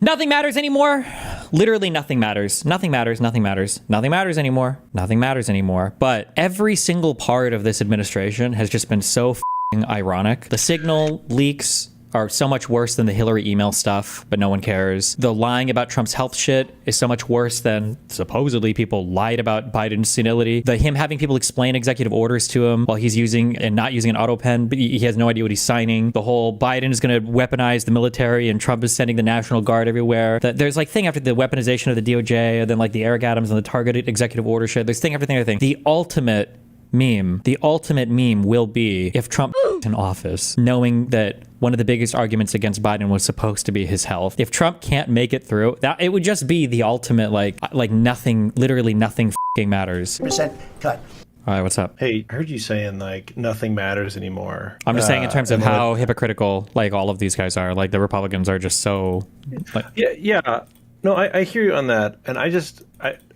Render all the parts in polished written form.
Nothing matters anymore. Literally nothing matters. Nothing matters. Nothing matters. Nothing matters anymore. Nothing matters anymore. But every single part of this administration has just been so f***ing ironic. The Signal leaks are so much worse than the Hillary email stuff, but no one cares. The lying about Trump's health shit is so much worse than supposedly people lied about Biden's senility. Him having people explain executive orders to him while he's using and not using an auto pen, but he has no idea what he's signing. The whole Biden is going to weaponize the military and Trump is sending the National Guard everywhere. There's like thing after the weaponization of the DOJ and then like the Eric Adams and the targeted executive order shit. There's thing after thing after thing. The ultimate meme will be if Trump in office, knowing that one of the biggest arguments against Biden was supposed to be his health. If Trump can't make it through, that it would just be the ultimate like nothing, literally nothing matters. Percent cut. All right, what's up? Hey, I heard you saying like nothing matters anymore. I'm just saying in terms of how hypocritical like all of these guys are. Like the Republicans are just so. Like, yeah. No, I hear you on that, and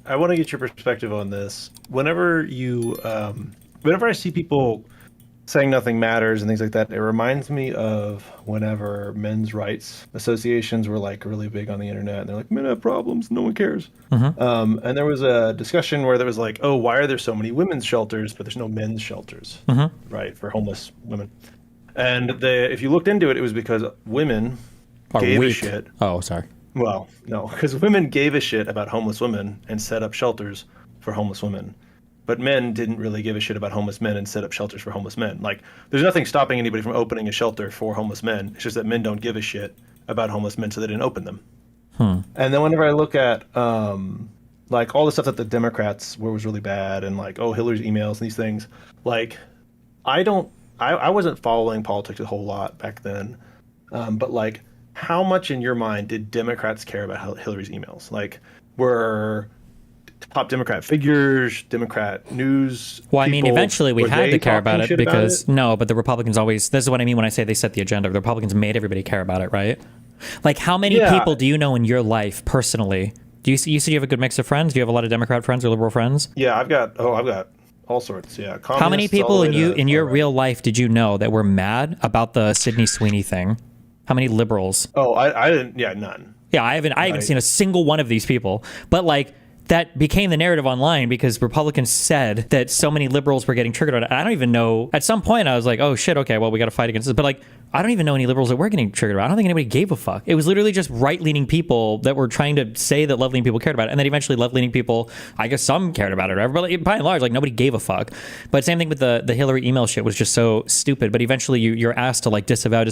I want to get your perspective on this. Whenever I see people saying nothing matters and things like that, it reminds me of whenever men's rights associations were like really big on the internet, and they're like, men have problems, no one cares. mm-hmm. And there was a discussion where there was like, oh, why are there so many women's shelters, but there's no men's shelters, right, for homeless women? And if you looked into it, it was because women gave a shit. Oh, sorry. Well, no, because women gave a shit about homeless women and set up shelters for homeless women. But men didn't really give a shit about homeless men and set up shelters for homeless men. Like, there's nothing stopping anybody from opening a shelter for homeless men. It's just that men don't give a shit about homeless men, so they didn't open them. And then whenever I look at, like, all the stuff that the Democrats were was really bad, and, like, oh, Hillary's emails and these things, like, I wasn't following politics a whole lot back then, but, like, how much in your mind did Democrats care about Hillary's emails? Like, were top Democrat figures, Democrat news Well, I mean, people, eventually we were had they to care about talking it shit because, about it? no, but the Republicans always, this is what I mean when I say they set the agenda. The Republicans made everybody care about it, right? Like, how many people do you know in your life personally? You said you have a good mix of friends? Do you have a lot of Democrat friends or liberal friends? Yeah, I've got all sorts. Yeah. How many people in your real life did you know that were mad about the Sydney Sweeney thing? How many liberals? Oh, I didn't. Yeah, none. Yeah, I haven't seen a single one of these people. But like, that became the narrative online because Republicans said that so many liberals were getting triggered on it. I don't even know. At some point, I was like, oh shit, okay, well, we got to fight against this. But like, I don't even know any liberals that were getting triggered about it. I don't think anybody gave a fuck. It was literally just right-leaning people that were trying to say that left-leaning people cared about it. And then eventually left-leaning people, I guess some cared about it or whatever. But like, by and large, like, nobody gave a fuck. But same thing with the Hillary email shit was just so stupid. But eventually you're asked to like disavow.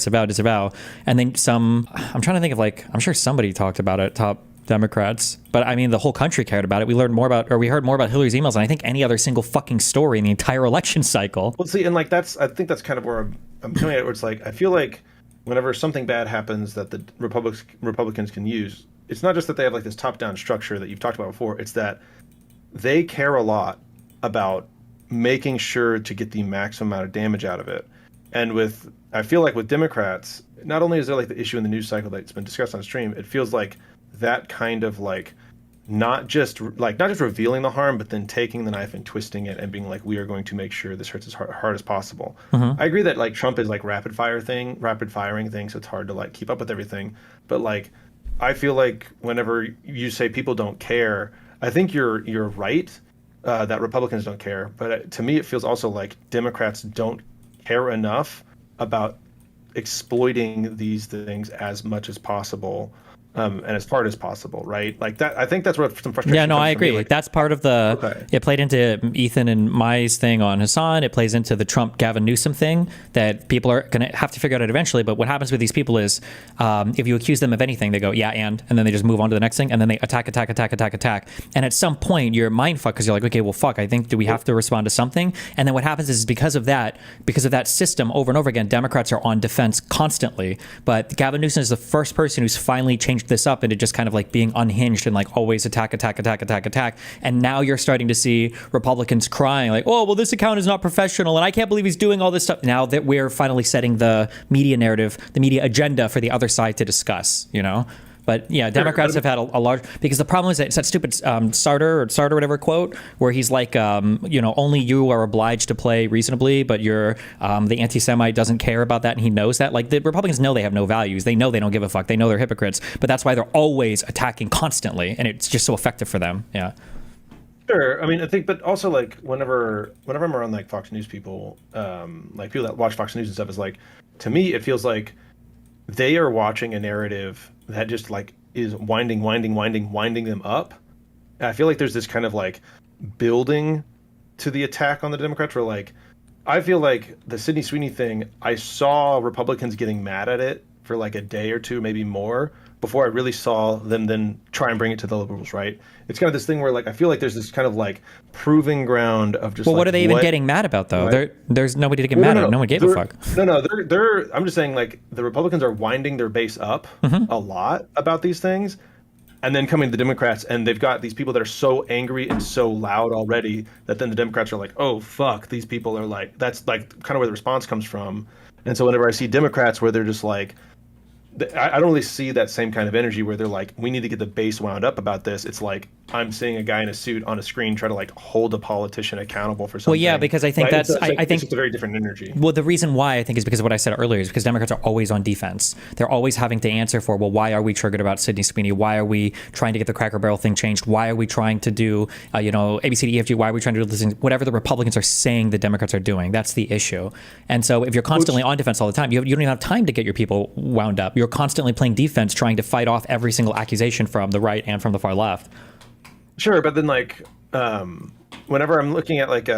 And then I'm trying to think of like, I'm sure somebody talked about it, top Democrats, but I mean the whole country cared about it. We heard more about Hillary's emails than I think any other single fucking story in the entire election cycle. Well, see, and like I think that's kind of where I'm coming at. Where it's like I feel like whenever something bad happens that the Republicans can use, it's not just that they have like this top-down structure that you've talked about before. It's that they care a lot about making sure to get the maximum amount of damage out of it. And I feel like with Democrats, not only is there like the issue in the news cycle that's been discussed on stream, it feels like that kind of like not just revealing the harm, but then taking the knife and twisting it and being like, we are going to make sure this hurts as hard as possible. I agree that like Trump is like rapid firing things, so it's hard to like keep up with everything. But like, I feel like whenever you say people don't care, I think you're right that Republicans don't care. But to me, it feels also like Democrats don't care enough about exploiting these things as much as possible. And as hard as possible, right? Like that. I think that's where some frustration. Yeah, no, comes I agree. from me. Like, that's part of the. Okay. It played into Ethan and Mai's thing on Hassan. It plays into the Trump Gavin Newsom thing that people are going to have to figure out eventually. But what happens with these people is, if you accuse them of anything, they go yeah, and then they just move on to the next thing, and then they attack. And at some point, you're mind fucked because you're like, okay, well, fuck. I think do we have to respond to something? And then what happens is because of that system over and over again, Democrats are on defense constantly. But Gavin Newsom is the first person who's finally changed this up into just kind of like being unhinged and like always attack. And now you're starting to see Republicans crying like, oh, well, this account is not professional and I can't believe he's doing all this stuff. Now that we're finally setting the media narrative, the media agenda for the other side to discuss, you know? But yeah, Democrats have had a large, because the problem is that it's that stupid Sartre whatever quote where he's like, only you are obliged to play reasonably, but you're the anti-Semite doesn't care about that, and he knows that. Like, the Republicans know they have no values. They know they don't give a fuck. They know they're hypocrites, but that's why they're always attacking constantly, and it's just so effective for them. Yeah. Sure. I mean, I think, but also like whenever I'm around like Fox News people, like people that watch Fox News and stuff, is like, to me, it feels like they are watching a narrative that just like is winding them up. And I feel like there's this kind of like building to the attack on the Democrats where like, I feel like the Sydney Sweeney thing, I saw Republicans getting mad at it for like a day or two, maybe more, before I really saw them then try and bring it to the liberals, right? It's kind of this thing where like I feel like there's this kind of like proving ground of just. Well, what are they even getting mad about though? Right? There's nobody to get mad at. No one gave a fuck. They're. I'm just saying like the Republicans are winding their base up a lot about these things, and then coming to the Democrats, and they've got these people that are so angry and so loud already that then the Democrats are like, oh fuck, these people are like, that's like kind of where the response comes from. And so whenever I see Democrats where they're just like, I don't really see that same kind of energy where they're like, we need to get the base wound up about this. It's like I'm seeing a guy in a suit on a screen try to like hold a politician accountable for something. Well, yeah, because I think that's I think it's a very different energy. Well, the reason why I think is because of what I said earlier is because Democrats are always on defense. They're always having to answer for, well, why are we triggered about Sydney Sweeney? Why are we trying to get the Cracker Barrel thing changed? Why are we trying to do, ABCDEFG? Why are we trying to do this? Whatever the Republicans are saying the Democrats are doing, that's the issue. And so if you're constantly on defense all the time, you don't even have time to get your people wound up. You're constantly playing defense, trying to fight off every single accusation from the right and from the far left. Sure, but then like whenever I'm looking at like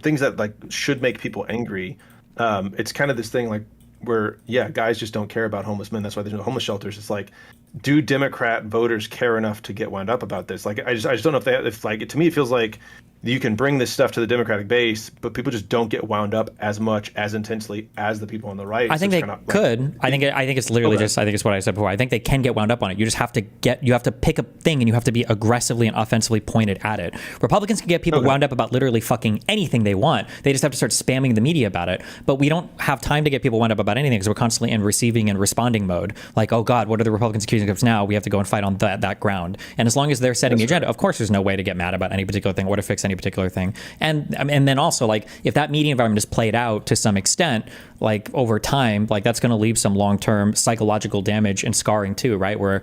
things that like should make people angry, it's kind of this thing like where guys just don't care about homeless men. That's why there's no homeless shelters. It's like, do Democrat voters care enough to get wound up about this? Like I just don't know if like to me it feels like you can bring this stuff to the Democratic base, but people just don't get wound up as much, as intensely as the people on the right. I think they could. I think it's literally just. I think it's what I said before. I think they can get wound up on it. You just have to pick a thing, and you have to be aggressively and offensively pointed at it. Republicans can get people wound up about literally fucking anything they want. They just have to start spamming the media about it. But we don't have time to get people wound up about anything because we're constantly in receiving and responding mode. Like, oh God, what are the Republicans accusing us now? We have to go and fight on that ground. And as long as they're setting the agenda, of course, there's no way to get mad about any particular thing or to fix any particular thing. And then also, like, if that media environment is played out to some extent, like over time, like that's going to leave some long-term psychological damage and scarring too, right? Where,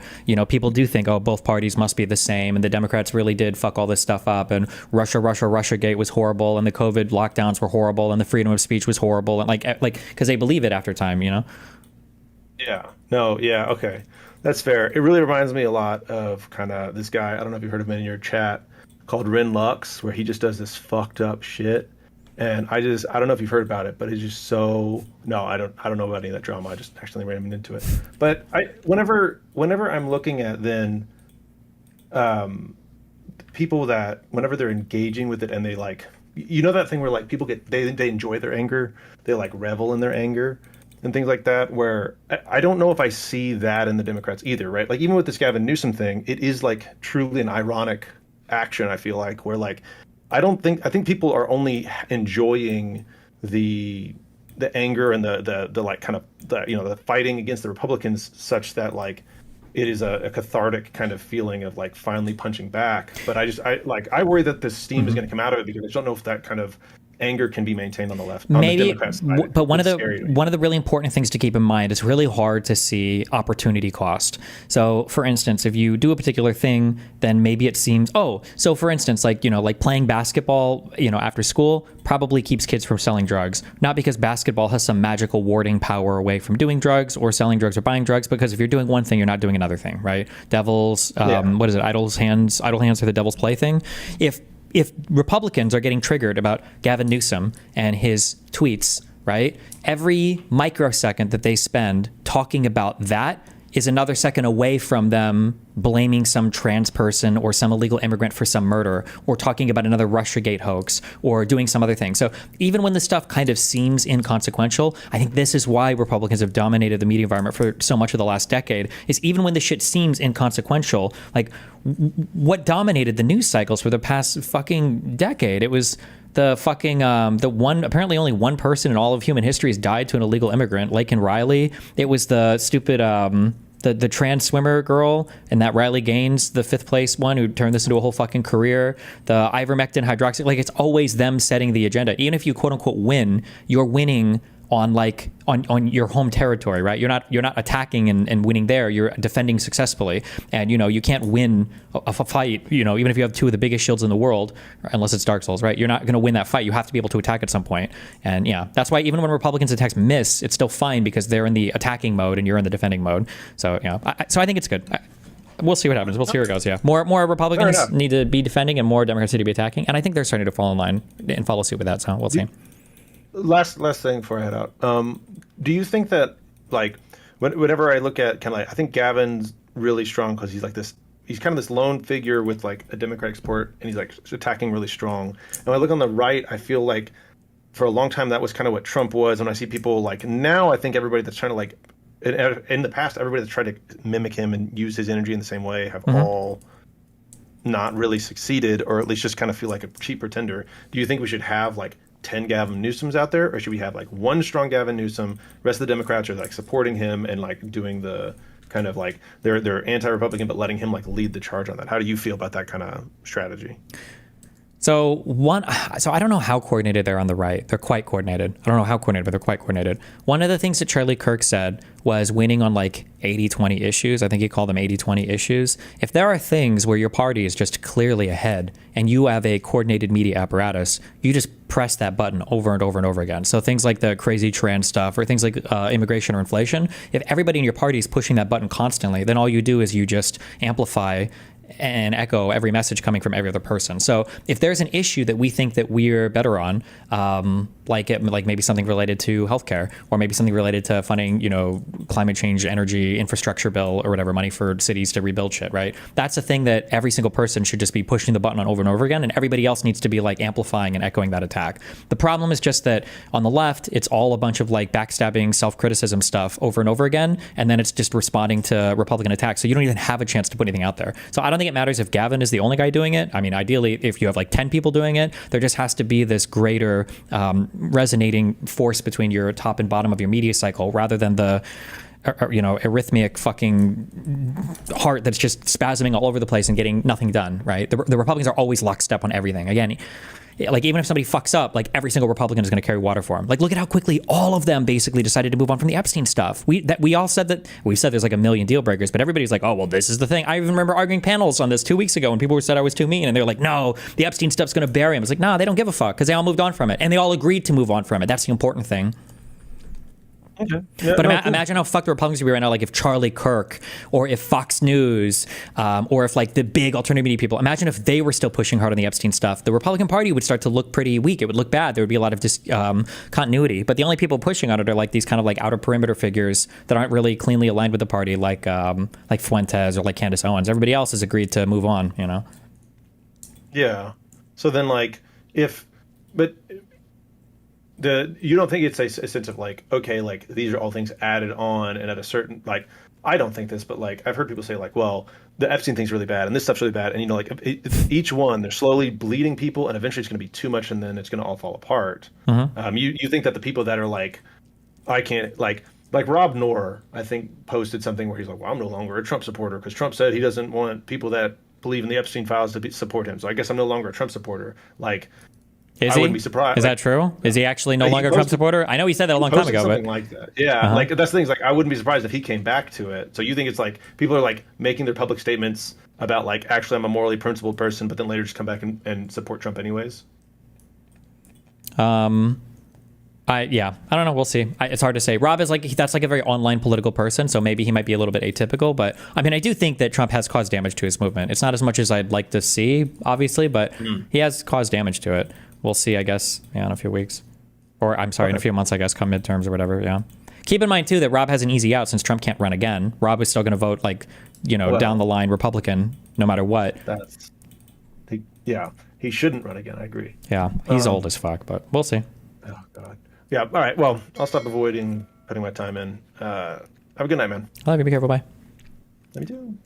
people do think, oh, both parties must be the same, and the Democrats really did fuck all this stuff up, and Russiagate was horrible, and the COVID lockdowns were horrible, and the freedom of speech was horrible, and like because they believe it after time, Yeah. No. Yeah. Okay. That's fair. It really reminds me a lot of kind of this guy. I don't know if you've heard of him in your chat, called Ren Lux, where he just does this fucked up shit. And I don't know if you've heard about it, but it's just so, no, I don't know about any of that drama. I just actually ran into it. But whenever I'm looking at then people that whenever they're engaging with it and they like, that thing where like people they enjoy their anger, they like revel in their anger and things like that, where I don't know if I see that in the Democrats either, right? Like even with this Gavin Newsom thing, it is like truly an ironic action. I feel like where like I think people are only enjoying the anger and the like kind of the fighting against the Republicans such that like it is a cathartic kind of feeling of like finally punching back. But I worry that the steam is going to come out of it because I don't know if that kind of anger can be maintained on the left. Maybe, on the Democrat side. But one of the really important things to keep in mind is really hard to see opportunity cost. So, for instance, if you do a particular thing, then maybe it seems, so for instance, like playing basketball, after school probably keeps kids from selling drugs. Not because basketball has some magical warding power away from doing drugs or selling drugs or buying drugs, because if you're doing one thing, you're not doing another thing, right? Devil's, what is it? Idle hands are the devil's plaything. If Republicans are getting triggered about Gavin Newsom and his tweets, right, every microsecond that they spend talking about that is another second away from them blaming some trans person or some illegal immigrant for some murder, or talking about another Russiagate hoax, or doing some other thing. So even when this stuff kind of seems inconsequential, I think this is why Republicans have dominated the media environment for so much of the last decade, is even when this shit seems inconsequential, like what dominated the news cycles for the past fucking decade? It was the fucking apparently only one person in all of human history has died to an illegal immigrant, Laken Riley. It was the stupid the trans swimmer girl and that Riley Gaines, the 5th place one who turned this into a whole fucking career, the ivermectin hydroxy, like it's always them setting the agenda. Even if you quote unquote win, you're winning on like on your home territory, right? You're not attacking and winning there. You're defending successfully, and you can't win a fight. Even if you have 2 of the biggest shields in the world, unless it's Dark Souls, right? You're not going to win that fight. You have to be able to attack at some point, and yeah, that's why even when Republicans' attacks miss, it's still fine because they're in the attacking mode and you're in the defending mode. So so I think it's good. We'll see what happens. We'll see where it goes. Yeah, more Republicans need to be defending and more Democrats need to be attacking, and I think they're starting to fall in line and follow suit with that. So we'll see. Last thing before I head out. Do you think that, like, whenever I look at kind of like, I think Gavin's really strong because he's like this, he's kind of this lone figure with like a Democratic support, and he's like attacking really strong. And when I look on the right, I feel like for a long time that was kind of what Trump was. When I see people like now, I think everybody that's trying to like, in the past, everybody that's tried to mimic him and use his energy in the same way have all not really succeeded, or at least just kind of feel like a cheap pretender. Do you think we should have like 10 Gavin Newsoms out there, or should we have like one strong Gavin Newsom, rest of the Democrats are like supporting him and like doing the kind of like they're anti-Republican but letting him like lead the charge on that? How do you feel about that kind of strategy? So I don't know how coordinated they're on the right. They're quite coordinated. I don't know how coordinated, but they're quite coordinated. One of the things that Charlie Kirk said was winning on like 80-20 issues. I think he called them 80-20 issues. If there are things where your party is just clearly ahead and you have a coordinated media apparatus, you just press that button over and over and over again. So things like the crazy trans stuff or things like immigration or inflation, if everybody in your party is pushing that button constantly, then all you do is you just amplify and echo every message coming from every other person. So if there's an issue that we think that we're better on, like maybe something related to healthcare, or maybe something related to funding, climate change, energy, infrastructure bill, or whatever, money for cities to rebuild shit, right? That's a thing that every single person should just be pushing the button on over and over again, and everybody else needs to be like amplifying and echoing that attack. The problem is just that on the left, it's all a bunch of like backstabbing, self-criticism stuff over and over again, and then it's just responding to Republican attacks. So you don't even have a chance to put anything out there. So I don't think it matters if Gavin is the only guy doing it. I mean, ideally, if you have like 10 people doing it, there just has to be this greater resonating force between your top and bottom of your media cycle, rather than the arrhythmic fucking heart that's just spasming all over the place and getting nothing done, right? The Republicans are always lockstep on everything. Again, like even if somebody fucks up, like every single Republican is going to carry water for him. Like look at how quickly all of them basically decided to move on from the Epstein stuff. We all said that, we said there's like a million deal breakers, but everybody's like, oh well, this is the thing. I even remember arguing panels on this 2 weeks ago when people said I was too mean, and they're like, no, the Epstein stuff's going to bury him. It's like, nah, they don't give a fuck because they all moved on from it, and they all agreed to move on from it. That's the important thing. Okay. Yeah, but imagine how fucked the Republicans would be right now, like if Charlie Kirk or if Fox News or if like the big alternative media people, imagine if they were still pushing hard on the Epstein stuff. The Republican Party would start to look pretty weak. It would look bad. There would be a lot of continuity. But the only people pushing on it are like these kind of like outer perimeter figures that aren't really cleanly aligned with the party, like Fuentes or like Candace Owens. Everybody else has agreed to move on, Yeah. So then you don't think it's a sense of like, okay, like these are all things added on, and at a certain, like, I don't think this, but like I've heard people say like, well, the Epstein thing's really bad and this stuff's really bad, and like each one, they're slowly bleeding people, and eventually it's going to be too much, and then it's going to all fall apart. You think that the people that are like, I can't, like Rob Noor, I think posted something where he's like, well, I'm no longer a Trump supporter because Trump said he doesn't want people that believe in the Epstein files to support him, so I guess I'm no longer a Trump supporter. Like, I wouldn't be surprised. Is that true? Is he actually no longer a Trump supporter? I know he said that a long time ago. Something like that. Yeah, like that's the thing. Like, I wouldn't be surprised if he came back to it. So you think it's like people are like making their public statements about like, actually I'm a morally principled person, but then later just come back and support Trump anyways? I don't know. We'll see. It's hard to say. Rob is that's like a very online political person, so maybe he might be a little bit atypical. But I mean, I do think that Trump has caused damage to his movement. It's not as much as I'd like to see, obviously, but he has caused damage to it. We'll see, I guess, in a few weeks. Or, I'm sorry, in a few months, I guess, come midterms or whatever, yeah. Keep in mind, too, that Rob has an easy out since Trump can't run again. Rob is still going to vote, down the line Republican, no matter what. He shouldn't run again, I agree. Yeah, he's old as fuck, but we'll see. Oh, God. Yeah, all right, well, I'll stop avoiding putting my time in. Have a good night, man. I love you. Be careful. Bye. Love you too.